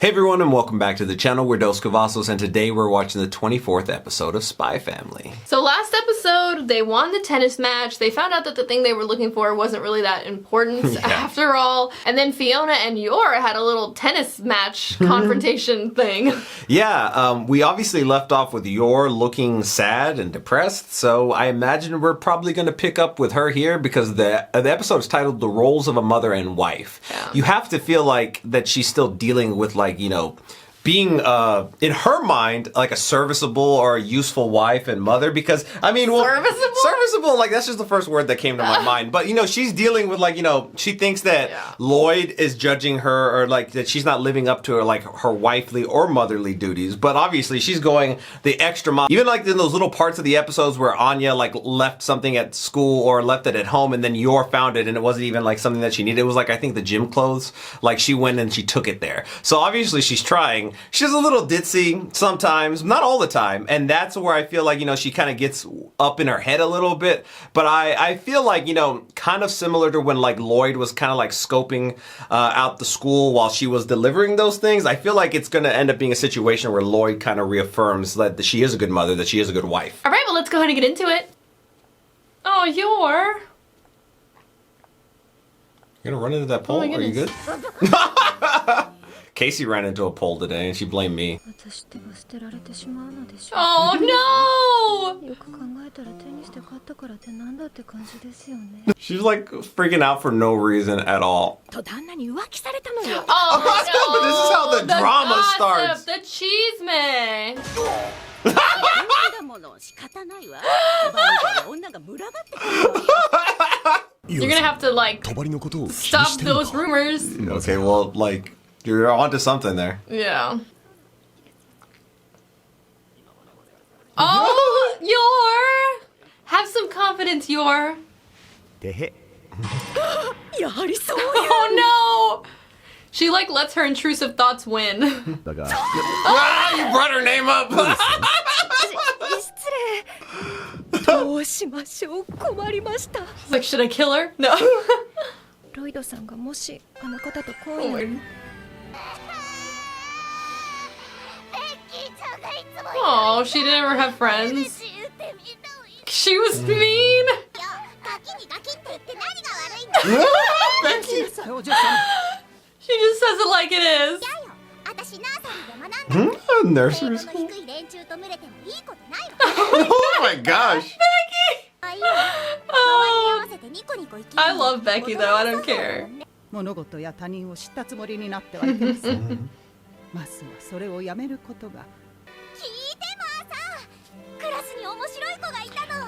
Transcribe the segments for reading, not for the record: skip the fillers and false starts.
Hey everyone and welcome back to the channel. We're Dos Cavazos and today we're watching the 24th episode of Spy Family. So last episode, they won the tennis match. They found out that the thing they were looking for wasn't really that important after all. And then Fiona and Yor had a little tennis match confrontation thing. Yeah, we obviously left off with Yor looking sad and depressed, so I imagine we're probably going to pick up with her here because the episode is titled The Roles of a Mother and Wife. Yeah. You have to feel like that she's still dealing with being in her mind like a serviceable or a useful wife and mother because serviceable, like that's just the first word that came to my mind. But she's dealing with she thinks that Lloyd is judging her or like that she's not living up to her wifely or motherly duties. But obviously she's going the extra mile. Even like in those little parts of the episodes where Anya left something at school or left it at home and then Yor found it and it wasn't even something that she needed. It was I think the gym clothes. She went and she took it there. So obviously she's trying. She's a little ditzy sometimes, not all the time. And that's where I feel she kind of gets up in her head a little bit. But I feel kind of similar to when Lloyd was kind of scoping out the school while she was delivering those things. I feel like it's going to end up being a situation where Lloyd kind of reaffirms that she is a good mother, that she is a good wife. All right, well, let's go ahead and get into it. Oh, Yor. You're going to run into that pole? Oh, are you good? Casey ran into a pole today and she blamed me. Oh no! She's freaking out for no reason at all. Oh no! This is how the drama gossip, starts. The chisme. You're gonna have to stop those rumors. Okay, well you're onto something there. Yeah. Oh, Yor! Have some confidence, Yor. Oh no! She lets her intrusive thoughts win. Ah, you brought her name up! She's should I kill her? No. Oh, she didn't ever have friends. She was mean. She just says it like it is. Nursery school? Oh my gosh. Becky! Oh, I love Becky though, I don't care.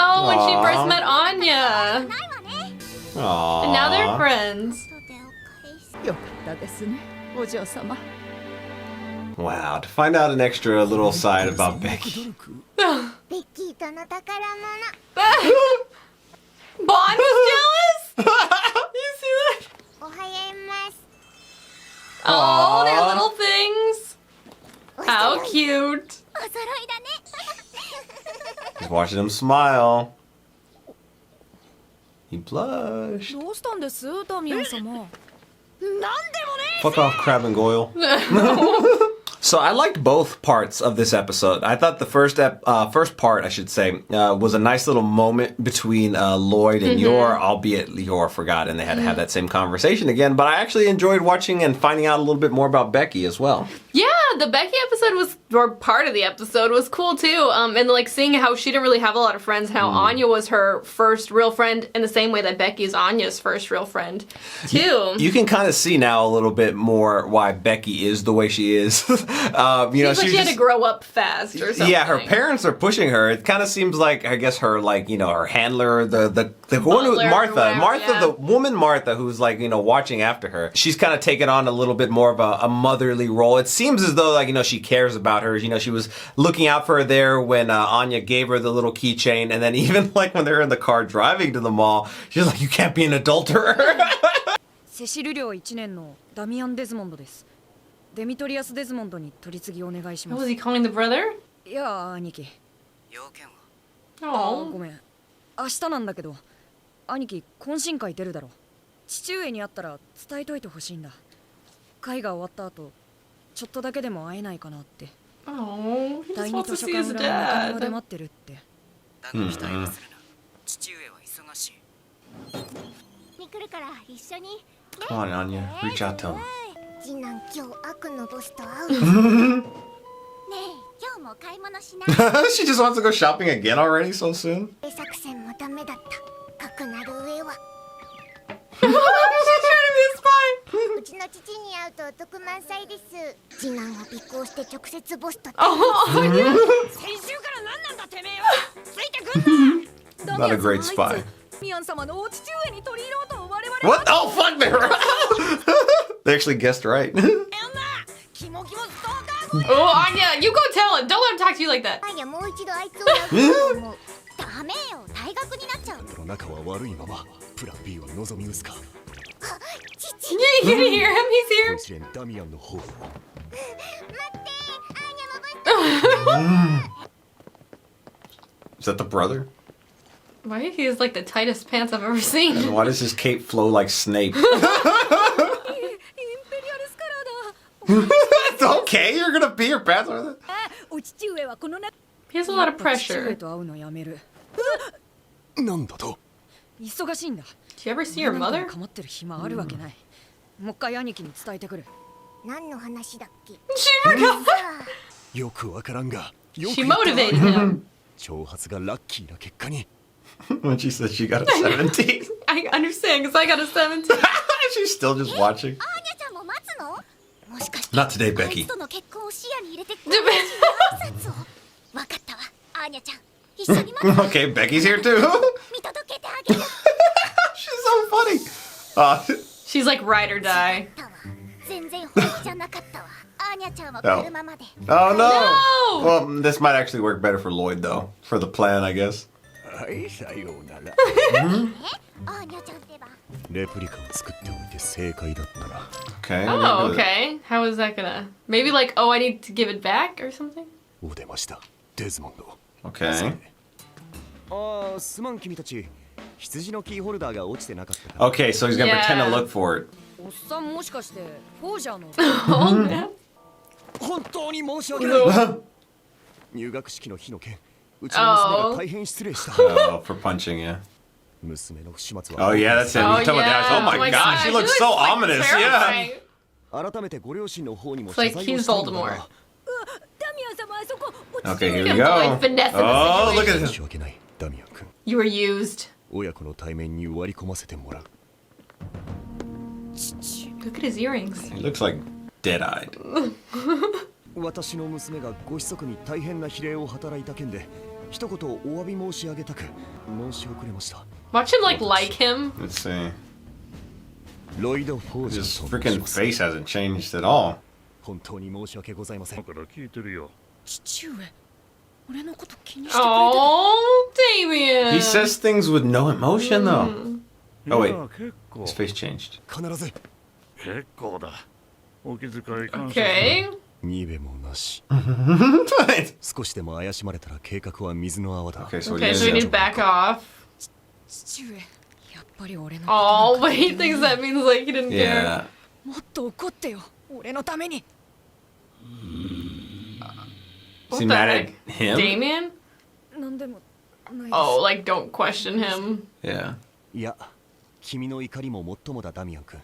Oh, when she first met Anya. Aww. And now they're friends. Wow, to find out an extra little side about Becky. Bond was jealous? You see that? Oh, their little things. How cute. Just watching him smile. He blushed. Fuck off, Crab and Goyle. So I liked both parts of this episode. I thought the first part, I should say, was a nice little moment between Lloyd and Yor, albeit Yor forgot and they had to have that same conversation again. But I actually enjoyed watching and finding out a little bit more about Becky as well. Yeah, the Becky episode or part of the episode was cool too. And seeing how she didn't really have a lot of friends, how Anya was her first real friend in the same way that Becky is Anya's first real friend too. You can kind of see now a little bit more why Becky is the way she is. Seems like she had to grow up fast or something. Yeah, her parents are pushing her. It kind of seems like, I guess her her handler, the one who the woman Martha, who's watching after her. She's kind of taken on a little bit more of a motherly role. It seems as though she cares about her. She was looking out for her there when Anya gave her the little keychain, and then even when they're in the car driving to the mall, she's like, "You can't be an adulterer." What was he calling the brother? Oh. 兄貴懇親会出るだろ。父上に会ったら伝えといてほしいんだ。会が終わった後ちょっとだけでも会えないかなって。 Oh, he 第 just 二 wants 図 to 書 see 館 his 裏の中庭で dad. 待ってるって。だが期待はするな。父上は忙しい。に来るから一緒に。 Come on, Anya. Reach out to him. 次男今日悪のボスと会うの。ねえ今日も買い物しない。 She just wants to go shopping again already so soon? 作戦もダメだった。かくなる上は。She's trying to be a spy. うちの父に会うとお得満載です。次男は尾行して直接ボスと。 Oh, yeah. 先週から何なんだてめえは。ついてくんな。 Not a great spy. ミアン様のお父上に取り入ろうと我々。 What? Oh, fuck, they actually guessed right. キモキモストーカー。 Oh, Anya, you go tell him. Don't let him talk to you like that. あいやもう一度あいつをやると思う。ダメよ退学になっちゃう。の仲は悪いままプラン B を望み撃つか。 父。 Yeah, you can hear him. 甲 He's 子園ダミアンの方。 待ってあいやのボス。 Is that the brother? here. Why? He has like the tightest pants I've ever seen. And why does his cape flow like Snape? インペリアルスカラーだ。 It's okay, you're gonna pee your pants with it? お父上はこの中。 He has a lot of 父上 pressure. と会うのやめる。なんだと。忙しいんだ。 Do you ever see your なんか mother? に構ってる暇あるわけない。もう一回兄貴に伝えてくる。何の話だっけ。 She forgot. よくわからんが。よく She 言った motivated him. 挑発がラッキーな結果に。 When she said she got a 17. I understand because I got a 17. She's still just watching. アーニャちゃんも待つの。もしかして。 Not today, あい Becky. つとの結婚を視野に入れて。挨拶を。わかったわ。アーニャちゃん。一緒に待って。 Okay, Becky's here too. 見届けてあげる。 She's so funny. She's like ride or die. 全然本気じゃなかったわ。アーニャちゃんは来るままで。 Oh no! No! Well, this might actually work better for Lloyd though. For the plan, I guess. はいさようなら。アーニャちゃんってば。レプリカを作っておいて正解だったな。 Okay. Oh, okay. How is that gonna? Maybe like, oh, I need to give it back or something? お出ましたデズモンド。 Okay. ああすまん君たち。羊のキーホルダーが落ちてなかったか。 Okay, so he's gonna Yeah. pretend to look for it. おっさんもしかしてフォージャーの。 Oh man. 本当に申し訳ない。入学式の日の件、うちの娘が大変失礼した。 Oh, for punching, yeah. 娘の不始末は。 Oh yeah, that's it. Oh You're talking about the eyes. yeah. Oh my god, she looks so like, ominous. terrifying. Yeah. 改めてご両親の方にも It's 謝 like 罪 he's をしたいのだ Voldemort. が。ダミアン様あそこ。お父 Okay, here や we っ go. と like finesse in the Oh, look at 申 this. し訳ないダミアン君。 You were used. 親子の対面に割り込ませてもらう。 Look at his earrings. He looks like dead-eyed. 私の娘がご子息に大変な非礼を働いた件で一言お詫び申し上げたく申し遅れました。 Watch him like him. Let's see. ロイド・フォージャ His ーと申し freaking ます。 face hasn't changed at all. 本当に申し訳ございません。から聞いてるよ。父上。俺のこと気にしてくれてた。 Oh, Damien. He says things with no emotion though. Oh wait, いや結構 his face changed. 必ず結構だ。お気遣い感謝する。 Okay. にべもなし。 Okay, 少しでも怪しまれたら計画は水の泡だ。 so Okay, so we need to back off. 父上。やっぱり俺の。 Oh, but he thinks that means like he didn't care. yeah. もっと怒ってよ。俺のために。 Is What he the mad heck? at him? Damien? なんでもないです。 Oh, like don't question him. Yeah. いや、君の怒りももっともだダミアン君。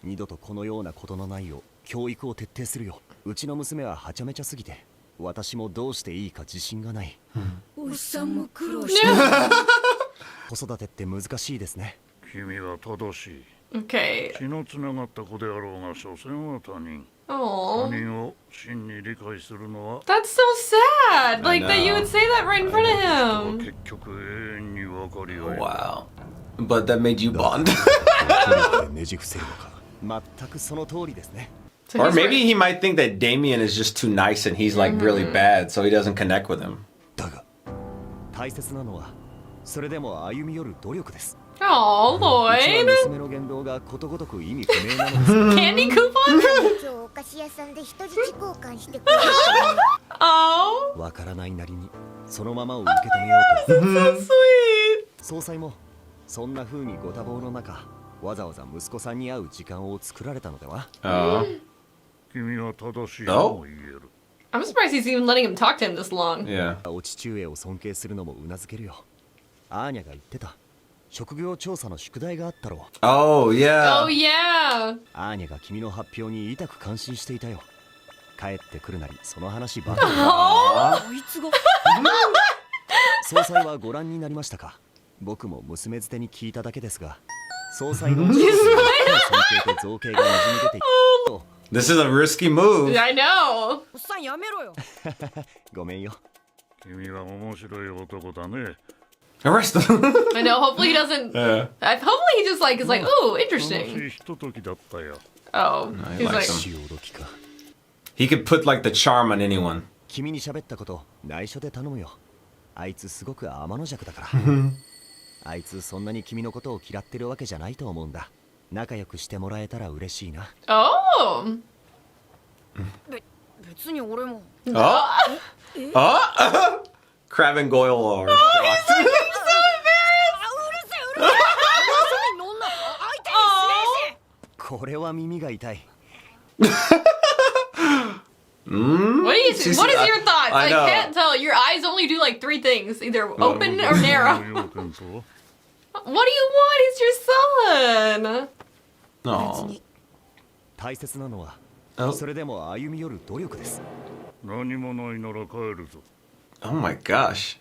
二度とこのようなことのないよう教育を徹底するよ。うちの娘ははちゃめちゃすぎて、私もどうしていいか自信がない。おっさんも苦労して。子育てって難しいですね。君は正しい。 Okay. 血のつながった子であろうが所詮は他人。他 Oh. 人を真に理解するのは That's so sad. Like that you would say that right in front of him. 結局永遠に分かり合え Oh, る。 wow. But that made you bond. 努力でねじ伏せるのか。全くその通りですね。 So Or he's maybe right. he might think that Damien is just too nice and he's like really bad, so he doesn't connect with him. だが、大切なのは、それでも歩み寄る努力です。 Oh, うちは Lloyd. 娘の言動がことごとく意味不明なのです。 Candy coupon? 今日お菓子屋さんで人質交換してくれる。 Oh. わからないなりに、そのままを受け止めようと。 So sweet. 総裁もそんな風にご多忙の中わざわざ息子さんに会う時間を作られたのでは。 Oh. 君は正しいとも言える。 I'm surprised he's even letting him talk to him this long. Yeah. お父上を尊敬するのもうなずけるよ。アーニャが言ってた。職業調査の宿題があったろ。Oh, yeah. Oh yeah. アーニャが君の発表に痛く感心していたよ。帰ってくるなりその話ばかり。こいつが総裁はご覧になりましたか。僕も娘づてに聞いただけですが、総裁の尊敬と造形がにじみ出ている。 This is a risky move. I know. おっさんやめろよ。ごめんよ。君は面白い男だね。 Arrest him. I know. Hopefully he doesn't. Hopefully he just like is like, oh, 楽し interesting. いひとときだったよ。 Oh, he he's like, likes him. 潮時か。 He could put like the charm on anyone. 君に喋ったこと内緒で頼むよ。あいつすごく天の弱だから。あいつそんなに君のことを嫌ってるわけじゃないと思うんだ。仲良くしてもらえたら嬉しいな。 oh. 別に俺も。 Oh. Oh. Crab and Goyle are shocked. うるせえうるせえ。遊びの女相手にしねえし。これは耳が痛い。 What is She's- what is your thoughts? I I know. can't tell. Your eyes only do like 3 things: either open or narrow. 要件とは What do you want? He's your son. Oh. 大切なのは、 Oh. それでも歩み寄る努力です。何もないなら帰るぞ。 Oh my gosh.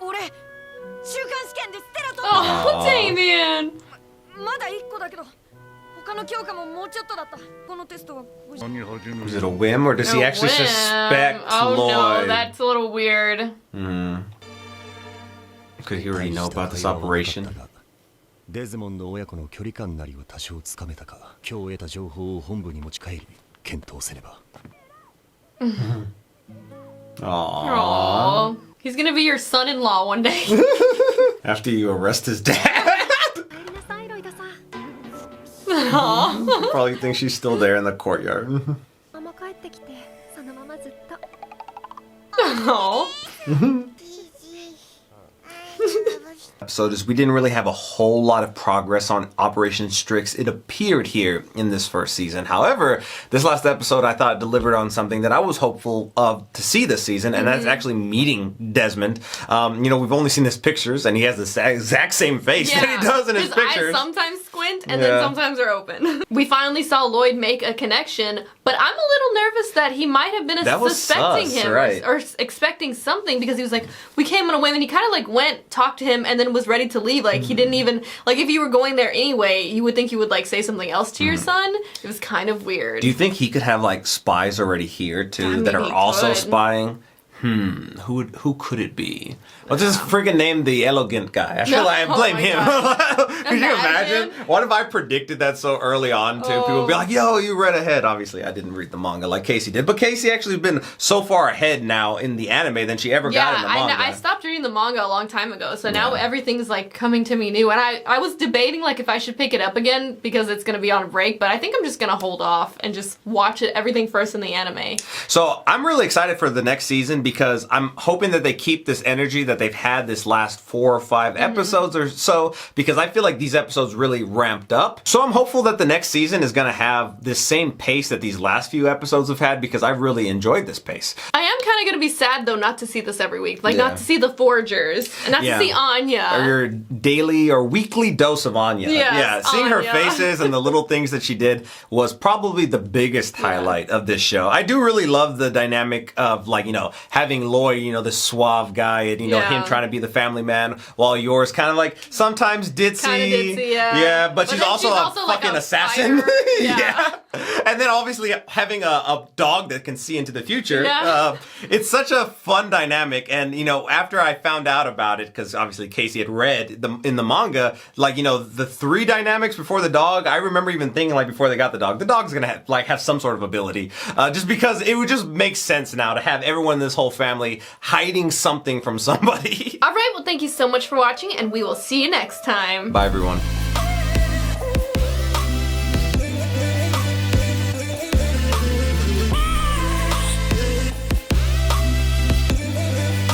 俺週刊試験でステラと Oh, Damien. まだ1個だけど他の教科ももうちょっとだった。このテストは何始め Is it a る whim or does he A actually whim. suspect Oh no, Lloyd? that's a little weird. Could he already know about this operation? デズモンド親子の距離感なりは多少つかめたか。今日得た情報を本部に持ち帰り検討せねば。 Aww. Aww. He's gonna be your son-in-law one day. After you arrest his dad. 帰りなさいロイドさん。 Probably thinks she's still there in the courtyard. ママ帰ってきてそのままずっと。 Oh. Episode is we didn't really have a whole lot of progress on Operation Strix. It appeared here in this first season. However, this last episode I thought delivered on something that I was hopeful of to see this season, and that's actually meeting Desmond. You know, we've only seen his pictures, and he has the exact same face that he does in his pictures. Eyes sometimes squint and then sometimes are open. We finally saw Lloyd make a connection, but I'm a little nervous that he might have been That was suspecting sus, him right. or expecting something because he was like, we came on a whim, and he kind of like went, talked to him, and then was ready to leave. Like he didn't even like if you were going there anyway, you would think he would like say something else to your son. It was kind of weird. Do you think he could have like spies already here too that maybe are he also could. spying? Who could it be? Well, just friggin' name the elegant guy. I feel like I Oh blame my him. Could you imagine? Imagine. What if I predicted that so early on too? People would be like, yo, you read ahead. Obviously, I didn't read the manga like Casey did. But Casey actually been so far ahead now in the anime than she ever got in the manga. I stopped reading the manga a long time ago, so now everything's like coming to me new. And I was debating like if I should pick it up again because it's gonna be on a break, but I think I'm just gonna hold off and just watch everything first in the anime. So I'm really excited for the next season because I'm hoping that they keep this energy that they've had this last 4 or 5 episodes or so, because I feel like these episodes really ramped up. So I'm hopeful that the next season is going to have this same pace that these last few episodes have had, because I've really enjoyed this pace. I am kind of gonna be sad though not to see this every week, like not to see the Forgers and not to see Anya. Or your daily or weekly dose of Anya. Yes, Seeing her Anya. faces and the little things that she did was probably the biggest highlight of this show. I do really love the dynamic of, like, you know, having Lloyd, you know, the suave guy, and, you know, him trying to be the family man, while yours kind of like sometimes ditzy. Kinda ditzy, yeah. Yeah, but she's then also a like fucking a assassin. fighter. Yeah. And then obviously having a dog that can see into the future. Yeah. It's such a fun dynamic. And, you know, after I found out about it, because obviously Casey had read in the manga, like, you know, the 3 dynamics before the dog, I remember even thinking, like, before they got the dog's gonna have some sort of ability. Just because it would just make sense now to have everyone in this whole family hiding something from somebody. All right, well, thank you so much for watching, and we will see you next time. Bye, everyone.